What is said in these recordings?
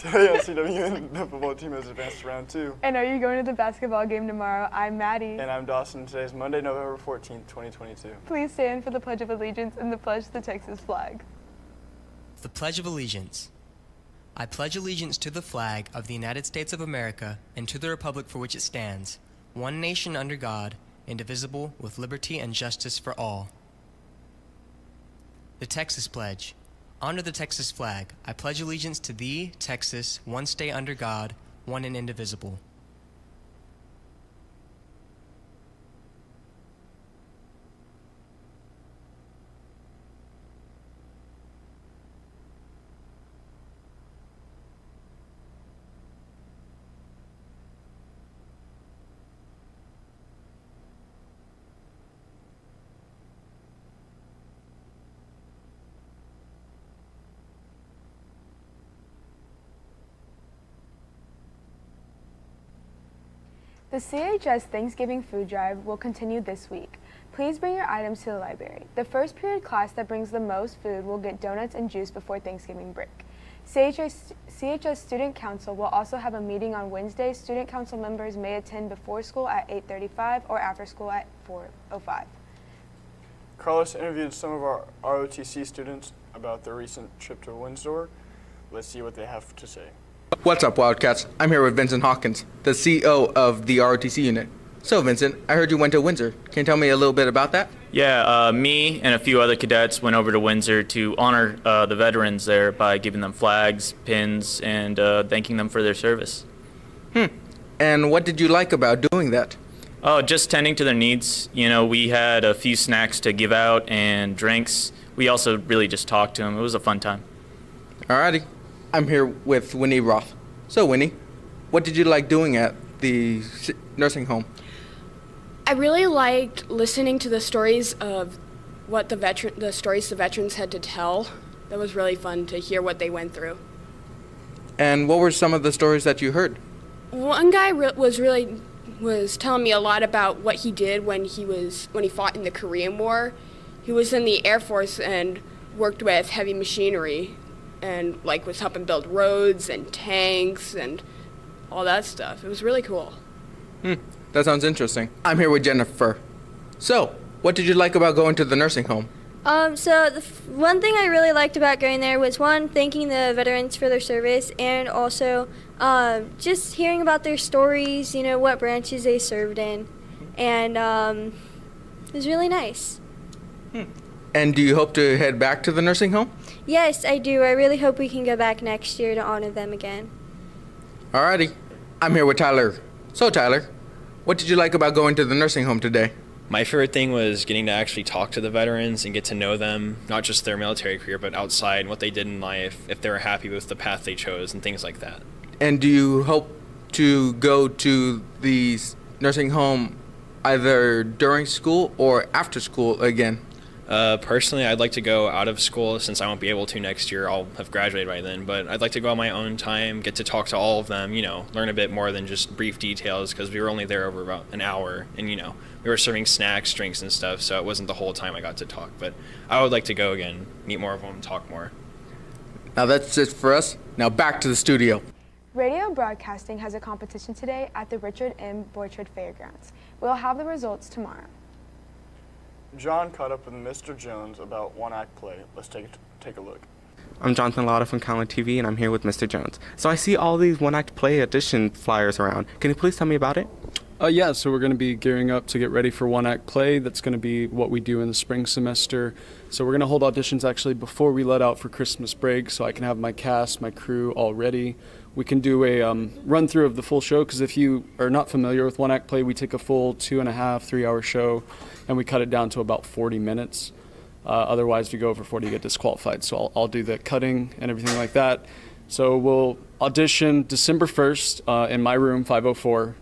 Today, LCW and the football team has advanced to round 2. And are you going to the basketball game tomorrow? I'm Maddie. And I'm Dawson. Today is Monday, November 14th, 2022. Please stand for the Pledge of Allegiance and the pledge to the Texas flag. The Pledge of Allegiance. I pledge allegiance to the flag of the United States of America and to the republic for which it stands, one nation under God, indivisible, with liberty and justice for all. The Texas Pledge. Under the Texas flag, I pledge allegiance to thee, Texas, one state under God, one and indivisible. The CHS Thanksgiving food drive will continue this week. Please bring your items to the library. The first period class that brings the most food will get donuts and juice before Thanksgiving break. CHS Student Council will also have a meeting on Wednesday. Student Council members may attend before school at 8:35 or after school at 4:05. Carlos interviewed some of our ROTC students about their recent trip to Windsor. Let's see what they have to say. What's up, Wildcats? I'm here with Vincent Hawkins, the CEO of the ROTC unit. So, Vincent, I heard you went to Windsor. Can you tell me a little bit about that? Yeah, me and a few other cadets went over to Windsor to honor the veterans there by giving them flags, pins, and thanking them for their service. And what did you like about doing that? Oh, just tending to their needs. You know, we had a few snacks to give out and drinks. We also really just talked to them. It was a fun time. Alrighty. I'm here with Winnie Roth. So, Winnie, what did you like doing at the nursing home? I really liked listening to the stories of what the stories the veterans had to tell. That was really fun to hear what they went through. And what were some of the stories that you heard? One guy was telling me a lot about what he did when he fought in the Korean War. He was in the Air Force and worked with heavy machinery and was helping build roads and tanks and all that stuff. It was really cool. That sounds interesting. I'm here with Jennifer. So, what did you like about going to the nursing home? So the one thing I really liked about going there was, one, thanking the veterans for their service, and also just hearing about their stories, what branches they served in, and it was really nice. And do you hope to head back to the nursing home? Yes, I do. I really hope we can go back next year to honor them again. Alrighty. I'm here with Tyler. So, Tyler, what did you like about going to the nursing home today? My favorite thing was getting to actually talk to the veterans and get to know them, not just their military career, but outside and what they did in life, if they were happy with the path they chose and things like that. And do you hope to go to the nursing home either during school or after school again? Personally, I'd like to go out of school since I won't be able to next year. I'll have graduated by then, but I'd like to go on my own time, get to talk to all of them, learn a bit more than just brief details, because we were only there over about an hour, and we were serving snacks, drinks, and stuff, so it wasn't the whole time I got to talk. But I would like to go again, meet more of them, talk more. Now that's it for us. Now back to the studio. Radio Broadcasting has a competition today at the Richard M. Borchard Fairgrounds. We'll have the results tomorrow. John caught up with Mr. Jones about one-act play. Let's take a look. I'm Jonathan Lauda from Calallen TV, and I'm here with Mr. Jones. So I see all these one-act play audition flyers around. Can you please tell me about it? Yeah, so we're going to be gearing up to get ready for one-act play. That's going to be what we do in the spring semester. So we're going to hold auditions actually before we let out for Christmas break, so I can have my cast, my crew all ready. We can do a run-through of the full show, because if you are not familiar with one-act play, we take a full 2.5, 3-hour show, and we cut it down to about 40 minutes. Otherwise, if you go over 40, you get disqualified. So I'll do the cutting and everything like that. So we'll audition December 1st in my room, 504,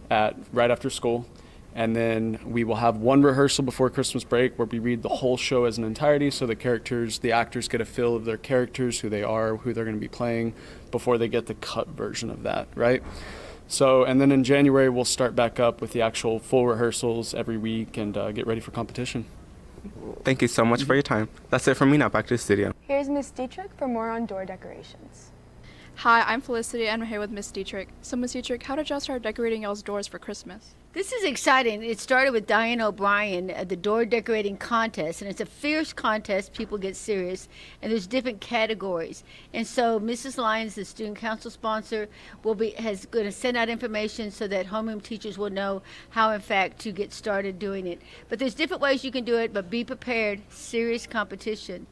right after school. And then we will have one rehearsal before Christmas break where we read the whole show as an entirety, so the actors get a feel of their characters, who they are, who they're going to be playing, before they get the cut version of that, right? So, and then in January, we'll start back up with the actual full rehearsals every week and get ready for competition. Thank you so much for your time. That's it from me. Now back to the studio. Here's Miss Dietrich for more on door decorations. Hi, I'm Felicity and I'm here with Miss Dietrich. So Miss Dietrich, how did y'all start decorating y'all's doors for Christmas? This is exciting. It started with Diane O'Brien at the door decorating contest, and it's a fierce contest. People get serious, and there's different categories. And so Mrs. Lyons, the student council sponsor, going to send out information so that homeroom teachers will know how, in fact, to get started doing it. But there's different ways you can do it, but be prepared. Serious competition.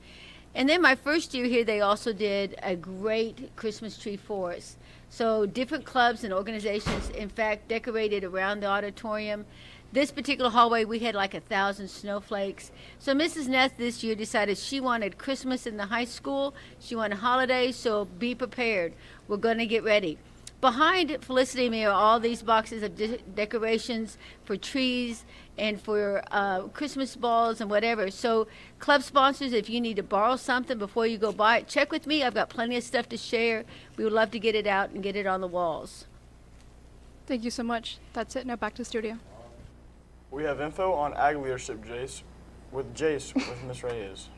And then my first year here, they also did a great Christmas tree for us. So different clubs and organizations, in fact, decorated around the auditorium. This particular hallway, we had like 1,000 snowflakes. So Mrs. Ness this year decided she wanted Christmas in the high school. She wanted holidays, so be prepared. We're going to get ready. Behind Felicity and me are all these boxes of decorations for trees and for Christmas balls and whatever. So club sponsors, if you need to borrow something before you go buy it, check with me. I've got plenty of stuff to share. We would love to get it out and get it on the walls. Thank you so much. That's it. Now back to the studio. We have info on ag leadership, with Ms. Reyes.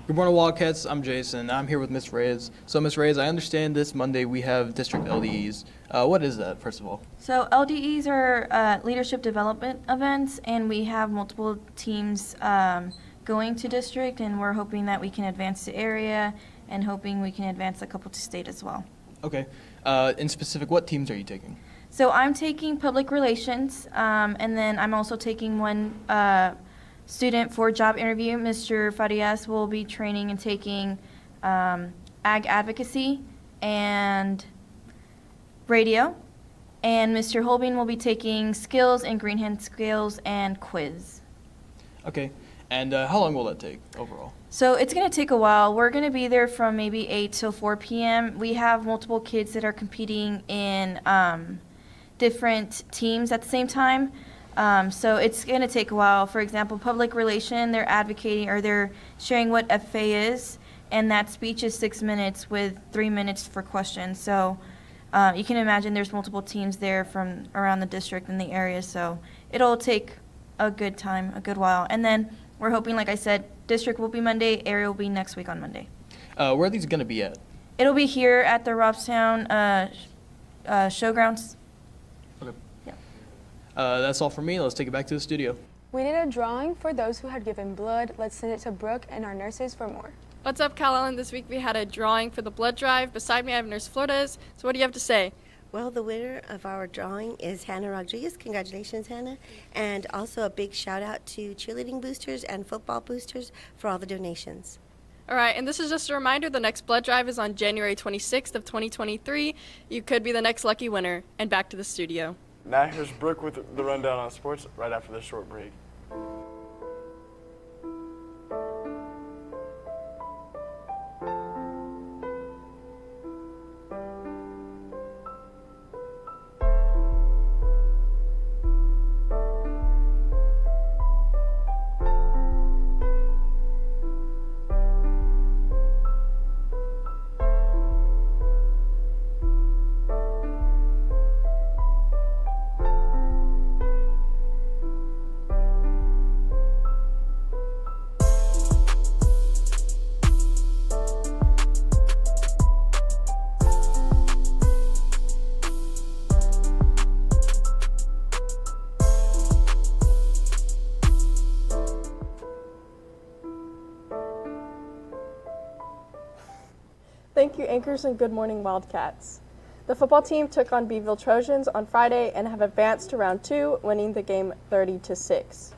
Good morning, Wildcats. I'm Jason. I'm here with Ms. Reyes. So, Ms. Reyes, I understand this Monday we have district LDEs. What is that, first of all? So LDEs are leadership development events, and we have multiple teams going to district, and we're hoping that we can advance the area and hoping we can advance a couple to state as well. Okay. In specific, what teams are you taking? So I'm taking public relations, and then I'm also taking one student for job interview. Mr. Farias will be training and taking ag advocacy and radio, and Mr. Holbein will be taking skills and green hand skills and quiz. Okay. And how long will that take overall? So it's going to take a while. We're going to be there from maybe 8 till 4 p.m. We have multiple kids that are competing in different teams at the same time. So it's going to take a while. For example, public relation, they're advocating or they're sharing what FFA is, and that speech is 6 minutes with 3 minutes for questions. So you can imagine there's multiple teams there from around the district and the area, so it'll take a good time, a good while. And then we're hoping, like I said, district will be Monday, area will be next week on Monday. Where are these going to be at? It'll be here at the Robstown showgrounds. Okay. That's all for me. Let's take it back to the studio. We did a drawing for those who had given blood. Let's send it to Brooke and our nurses for more. What's up, Calallen? This week we had a drawing for the blood drive. Beside me I have Nurse Flores. So what do you have to say? Well, the winner of our drawing is Hannah Rodriguez. Congratulations, Hannah. And also a big shout out to cheerleading boosters and football boosters for all the donations. All right, and this is just a reminder, the next blood drive is on January 26th of 2023. You could be the next lucky winner. And back to the studio. Now here's Brooke with the rundown on sports right after this short break. Thank you, anchors, and good morning, Wildcats. The football team took on Beeville Trojans on Friday and have advanced to round 2, winning the game 30-6.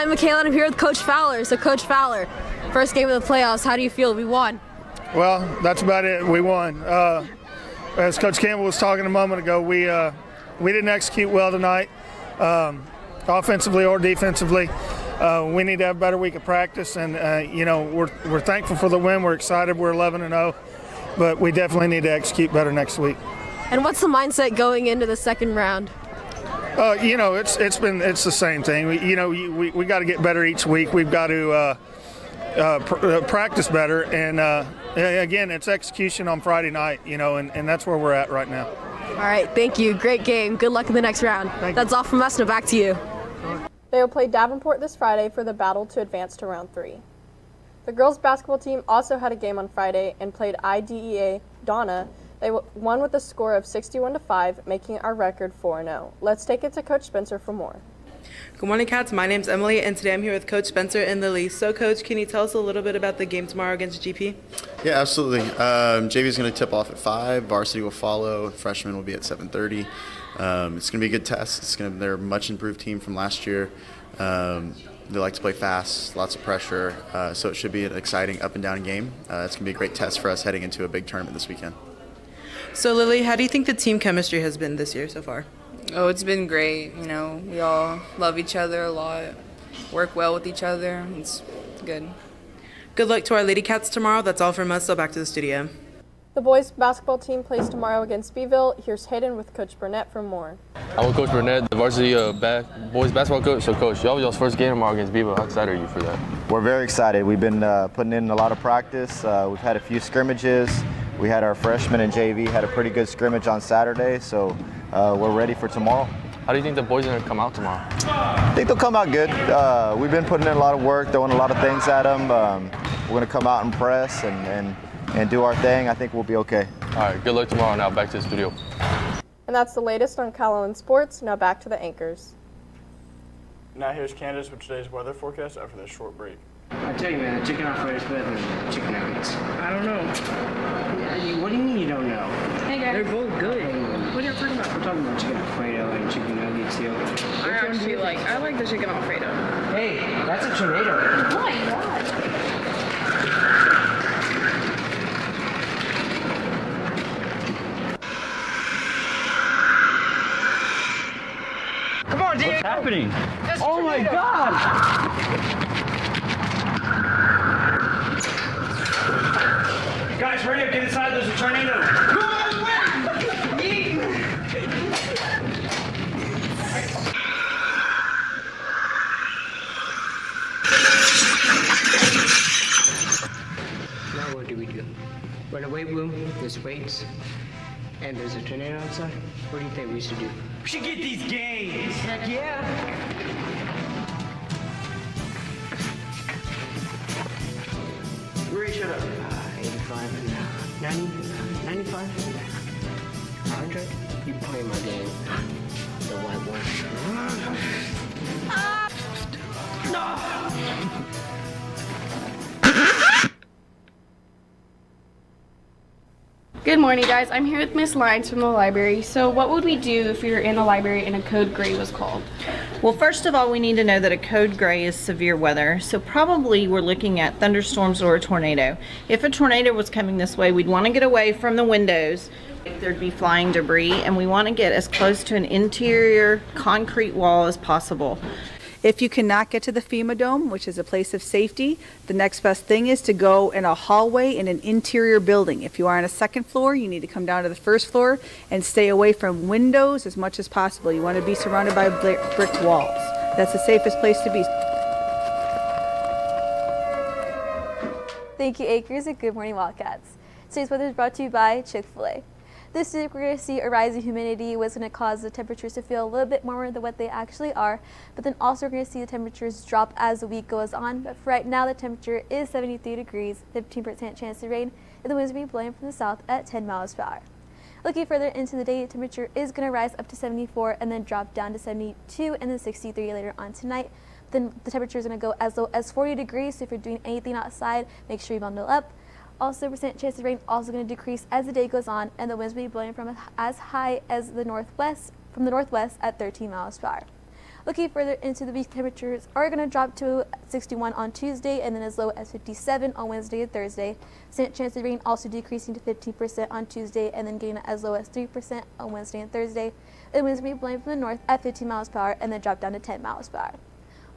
I'm Michaela and I'm here with Coach Fowler. So Coach Fowler, first game of the playoffs, how do you feel? We won. Well, that's about it. We won. As Coach Campbell was talking a moment ago, we didn't execute well tonight, offensively or defensively. We need to have a better week of practice, and we're thankful for the win. We're excited. We're 11-0, but we definitely need to execute better next week. And what's the mindset going into the second round? It's the same thing. We got to get better each week. We've got to practice better, and again, it's execution on Friday night. And that's where we're at right now. All right, thank you. Great game. Good luck in the next round. That's all from us. Now back to you. They will play Davenport this Friday for the battle to advance to round 3. The girls basketball team also had a game on Friday and played IDEA Donna. They won with a score of 61-5, making our record 4-0. Let's take it to Coach Spencer for more. Good morning, Cats. My name's Emily, and today I'm here with Coach Spencer and Lily. So, Coach, can you tell us a little bit about the game tomorrow against GP? Yeah, absolutely. JV is going to tip off at 5. Varsity will follow. Freshmen will be at 7:30. It's going to be a good test. They're a much improved team from last year. They like to play fast, lots of pressure, so it should be an exciting up and down game. It's going to be a great test for us heading into a big tournament this weekend. So, Lily, how do you think the team chemistry has been this year so far? Oh, it's been great. We all love each other a lot, work well with each other. It's good. Good luck to our Lady Cats tomorrow. That's all from us, so back to the studio. The boys basketball team plays tomorrow against Beeville. Here's Hayden with Coach Burnett for more. I'm with Coach Burnett, the varsity boys basketball coach. So, Coach, y'all's first game tomorrow against Beeville. How excited are you for that? We're very excited. We've been putting in a lot of practice. We've had a few scrimmages. We had our freshmen and JV had a pretty good scrimmage on Saturday, so we're ready for tomorrow. How do you think the boys are going to come out tomorrow? I think they'll come out good. We've been putting in a lot of work, throwing a lot of things at them. We're going to come out and press and do our thing. I think we'll be okay. All right, good luck tomorrow. Now back to the studio. And that's the latest on Calallen Sports. Now back to the anchors. Now here's Candace with today's weather forecast after this short break. I tell you, man, chicken Alfredo is better than chicken nuggets. I don't know. What do you mean you don't know? Hey, guys. They're both good. What are you talking about? We're talking about chicken Alfredo and chicken nuggets, yo. I like the chicken Alfredo. Hey, that's a tornado. Oh my God. Come on, Diego. What's happening? Oh my God! Guys, hurry up, get inside, there's a tornado. Now what do we do? We're in a weight room, there's weights, and there's a tornado outside. What do you think we should do? We should get these games! Heck yeah! Ray, shut up. 85, 90, 95, 100. You play my game. The white one. Good morning, guys. I'm here with Miss Lyons from the library. So what would we do if we were in the library and a code gray was called? Well, first of all, we need to know that a code gray is severe weather. So probably we're looking at thunderstorms or a tornado. If a tornado was coming this way, we'd want to get away from the windows. There'd be flying debris, and we want to get as close to an interior concrete wall as possible. If you cannot get to the FEMA Dome, which is a place of safety, the next best thing is to go in a hallway in an interior building. If you are on a second floor, you need to come down to the first floor and stay away from windows as much as possible. You want to be surrounded by brick walls. That's the safest place to be. Thank you, Acres, and good morning, Wildcats. Today's weather is brought to you by Chick-fil-A. This week we're going to see a rise in humidity, which is going to cause the temperatures to feel a little bit warmer than what they actually are. But then also we're going to see the temperatures drop as the week goes on. But for right now, the temperature is 73 degrees, 15% chance of rain, and the winds will be blowing from the south at 10 miles per hour. Looking further into the day, the temperature is going to rise up to 74 and then drop down to 72 and then 63 later on tonight. Then the temperature is going to go as low as 40 degrees, so if you're doing anything outside, make sure you bundle up. Also, percent chance of rain also going to decrease as the day goes on, and the winds will be blowing from as high as the northwest, at 13 miles per hour. Looking further into the week, temperatures are going to drop to 61 on Tuesday and then as low as 57 on Wednesday and Thursday. Chance of rain also decreasing to 15% on Tuesday and then getting as low as 3% on Wednesday and Thursday. The winds may be blowing from the north at 15 miles per hour and then drop down to 10 miles per hour.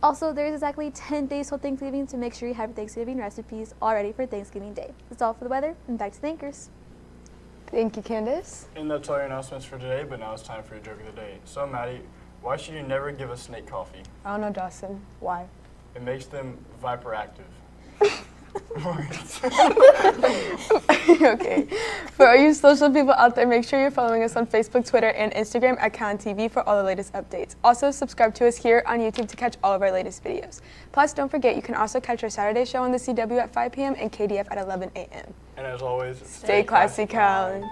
Also, there is exactly 10 days till Thanksgiving, so make sure you have your Thanksgiving recipes all ready for Thanksgiving Day. That's all for the weather, and back to the anchors. Thank you, Candace. And that's all your announcements for today, but now it's time for your joke of the day. So, Maddie, why should you never give a snake coffee? I don't know, Dawson. Why? It makes them viperactive. Okay. For all you social people out there, make sure you're following us on Facebook, Twitter, and Instagram at Calallen TV for all the latest updates. Also, subscribe to us here on YouTube to catch all of our latest videos. Plus, don't forget, you can also catch our Saturday show on the CW at 5 p.m. and KDF at 11 a.m. And as always, Stay classy, Calallen.